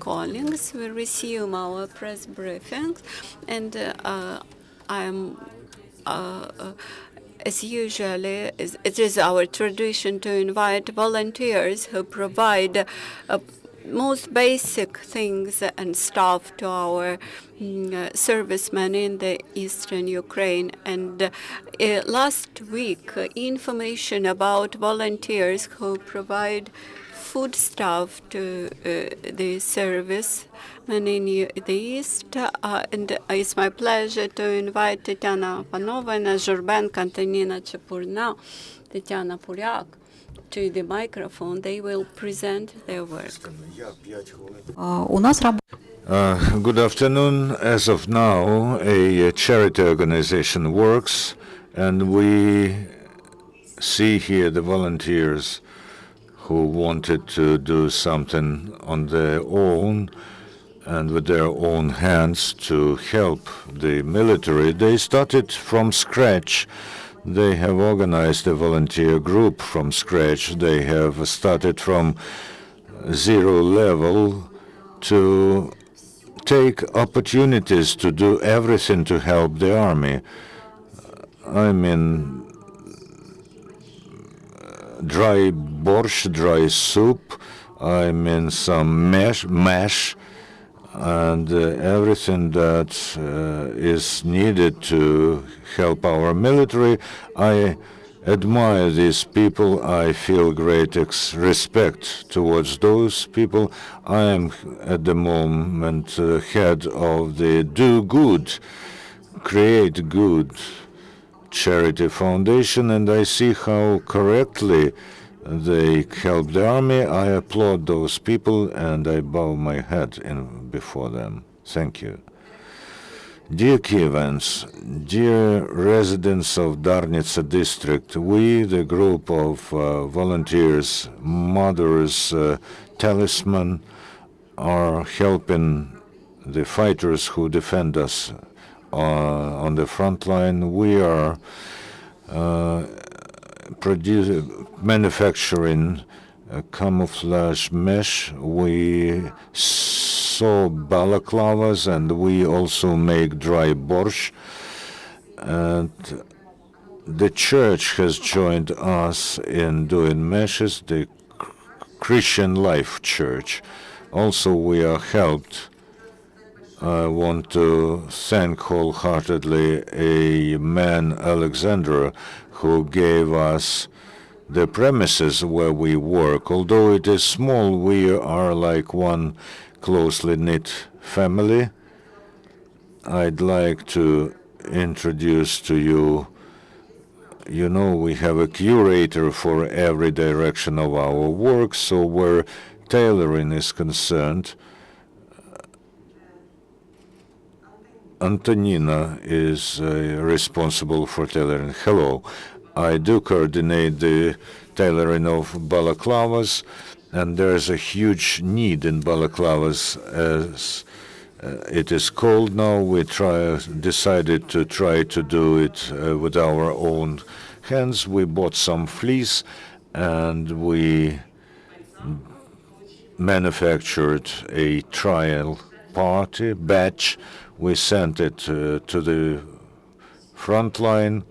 colleagues, we resume our press briefings, and as usually, it is our tradition to invite volunteers who provide most basic things and stuff to our servicemen in the eastern Ukraine. And last week, information about volunteers who provide food stuff to the servicemen in the east. And it's my pleasure to invite Tetyana Panova and Zhurbenko, Antonina Chepurna, Tetyana Panova to the microphone. They will present their work. Good afternoon. As of now, a charity organization works, and we see here the volunteers who wanted to do something on their own and with their own hands to help the military. They started from scratch. They have organized a volunteer group from scratch. They have started from zero level to take opportunities to do everything to help the army. I mean, dry borscht, dry soup, I mean some mash, and everything that is needed to help our military. I admire these people. I feel great respect towards those people. I am at the moment head of the Do Good, Create Good charity foundation, and I see how correctly they help the army. I applaud those people and I bow my head before them. Thank you. Dear Kievans, dear residents of Darnitsa district, we, the group of volunteers, mothers, talisman, are helping the fighters who defend us on the front line. We are manufacturing camouflage mesh. We sew balaclavas, and we also make dry borscht. And the church has joined us in doing meshes, the Christian Life Church. Also, we are helped. I want to thank wholeheartedly a man, Alexander, who gave us the premises where we work. Although it is small, we are like one closely knit family. I'd like to introduce to you, we have a curator for every direction of our work, so where tailoring is concerned, Antonina is responsible for tailoring. Hello. I do coordinate the tailoring of balaclavas, and there's a huge need in balaclavas as it is cold now. We decided to try to do it with our own hands. We bought some fleece, and we manufactured a trial batch. We sent it to the front line.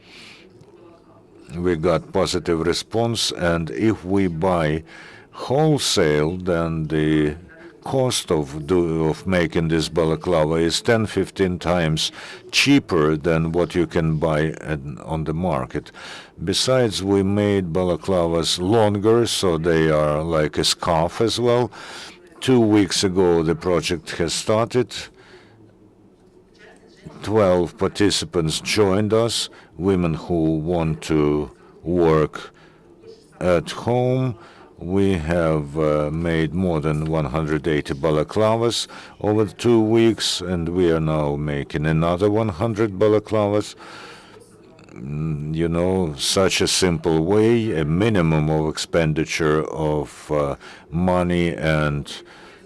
We got positive response, and if we buy wholesale, then the cost of making this balaclava is 10-15 times cheaper than what you can buy on the market. Besides, we made balaclavas longer, so they are like a scarf as well. 2 weeks ago, the project has started. 12 participants joined us, women who want to work at home. We have made more than 180 balaclavas over 2 weeks, and we are now making another 100 balaclavas. Such a simple way, a minimum of expenditure of money and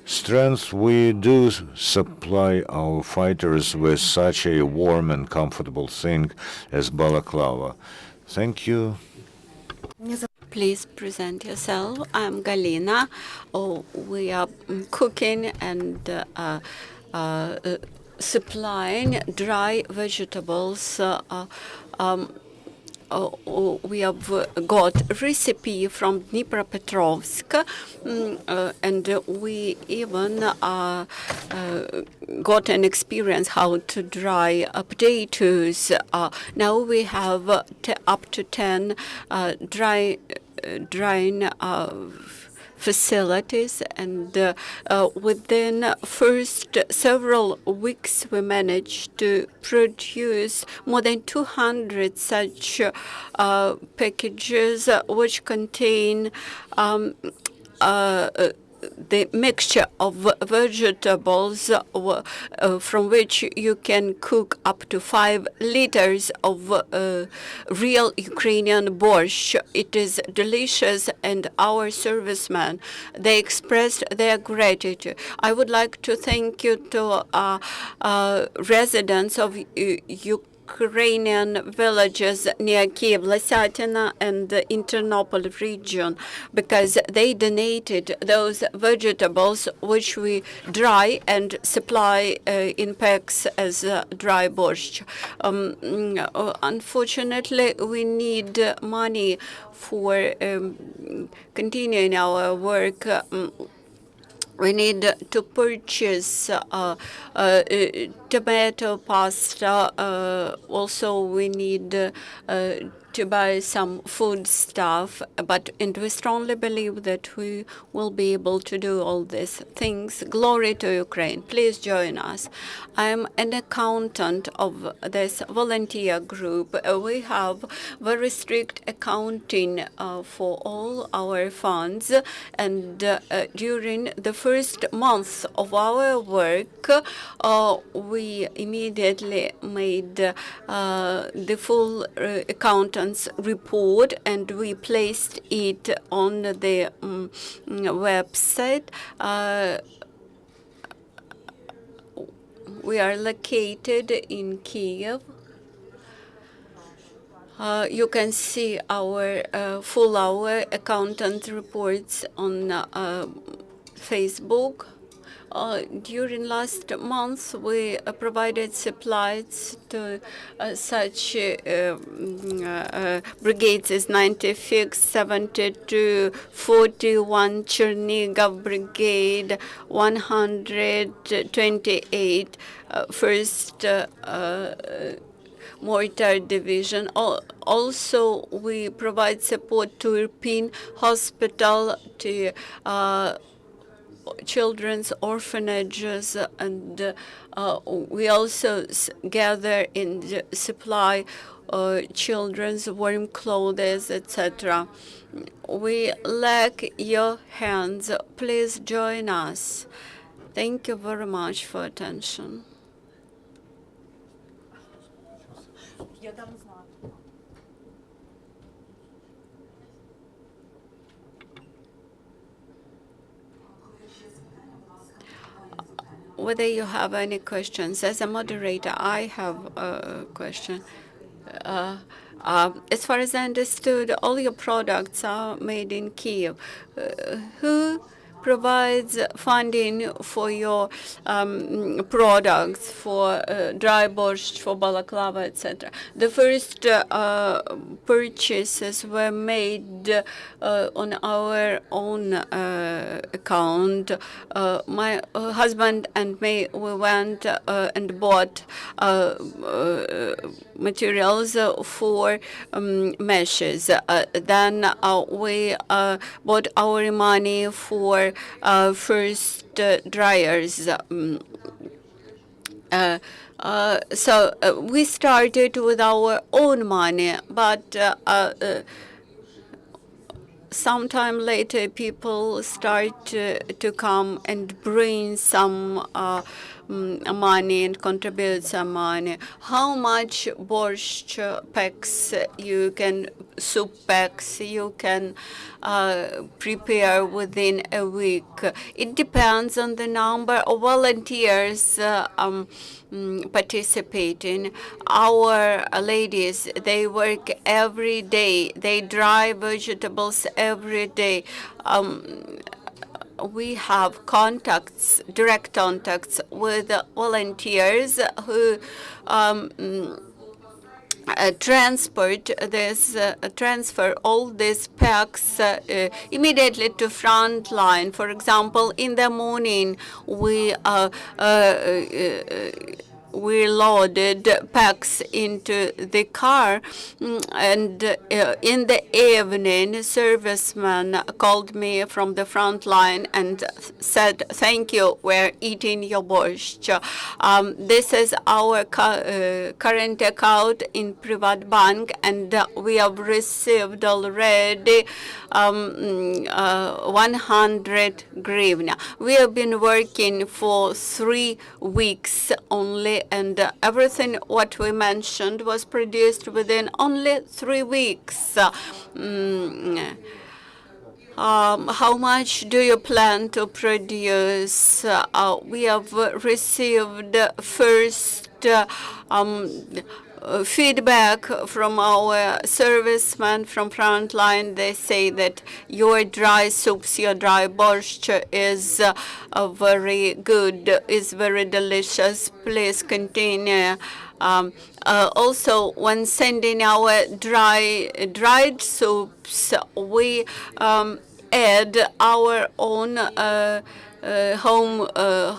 strength. We do supply our fighters with such a warm and comfortable thing as balaclava. Thank you. Please present yourself. I'm Galina. Oh, we are cooking and supplying dry vegetables. We have got a recipe from Dnipropetrovsk, and we even got an experience how to dry potatoes. Now we have up to 10 drying facilities, and within first several weeks we managed to produce more than 200 such packages which contain the mixture of vegetables from which you can cook up to 5 liters of real Ukrainian borscht. It is delicious, and our servicemen, they expressed their gratitude. I would like to thank you to residents of Ukrainian villages near Kiev, Lysyatina, and the Ternopil region, because they donated those vegetables which we dry and supply in packs as dry borscht. Unfortunately, we need money for continuing our work. We need to purchase tomato pasta. Also, we need to buy some food stuff, and we strongly believe that we will be able to do all these things. Glory to Ukraine. Please join us. I'm an accountant of this volunteer group. We have very strict accounting for all our funds, and during the first month of our work, we immediately made the full accountant's report, and we placed it on the website. We are located in Kiev. You can see our full hour accountant reports on Facebook. During last month, we provided supplies to such brigades as 96, 72, 41, Chernigov Brigade, 128, First Mortar Division. Also, we provide support to Irpin Hospital, to children's orphanages, and we also gather and supply children's warm clothes, etc. We lack your hands. Please join us. Thank you very much for attention. Whether you have any questions. As a moderator, I have a question. As far as I understood, all your products are made in Kiev. Who provides funding for your products, for dry borscht, for balaclava, etc.? The first purchases were made on our own account. My husband and me, we went and bought materials for meshes. Then we bought our money for first dryers. So we started with our own money, but sometime later, people start to come and bring some money and contribute some money. How much borscht packs you can, soup packs you can prepare within a week? It depends on the number of volunteers participating. Our ladies, they work every day. They dry vegetables every day. We have contacts, direct contacts with volunteers who transfer all these packs immediately to front line. For example, in the morning, we loaded packs into the car, and in the evening, servicemen called me from the front line and said, "Thank you, we're eating your borscht." This is our current account in Privatbank, and we have received already 100 hryvnia. We have been working for 3 weeks only, and everything what we mentioned was produced within only 3 weeks. How much do you plan to produce? We have received first feedback from our servicemen from frontline. They say that your dry soups, your dry borscht is very good, is very delicious. Please continue. Also, when sending our dried soups, we add our own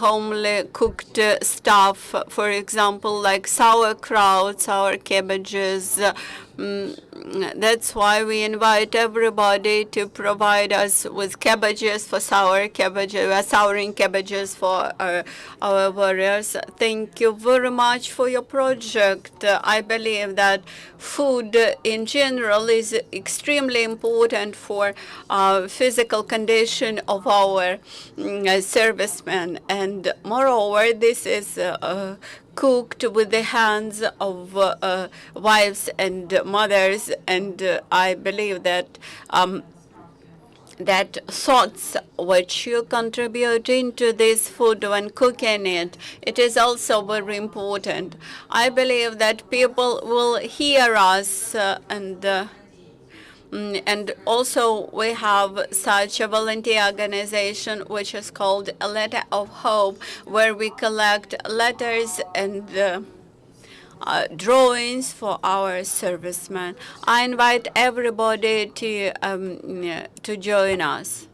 homely cooked stuff, for example, like sauerkraut, sour cabbages. That's why we invite everybody to provide us with cabbages for souring cabbages for our warriors. Thank you very much for your project. I believe that food in general is extremely important for physical condition of our servicemen, and moreover, this is cooked with the hands of wives and mothers, and I believe that that thoughts which you contribute into this food when cooking it, it is also very important. I believe that people will hear us, and also we have such a volunteer organization which is called A Letter of Hope, where we collect letters and drawings for our servicemen. I invite everybody to join us.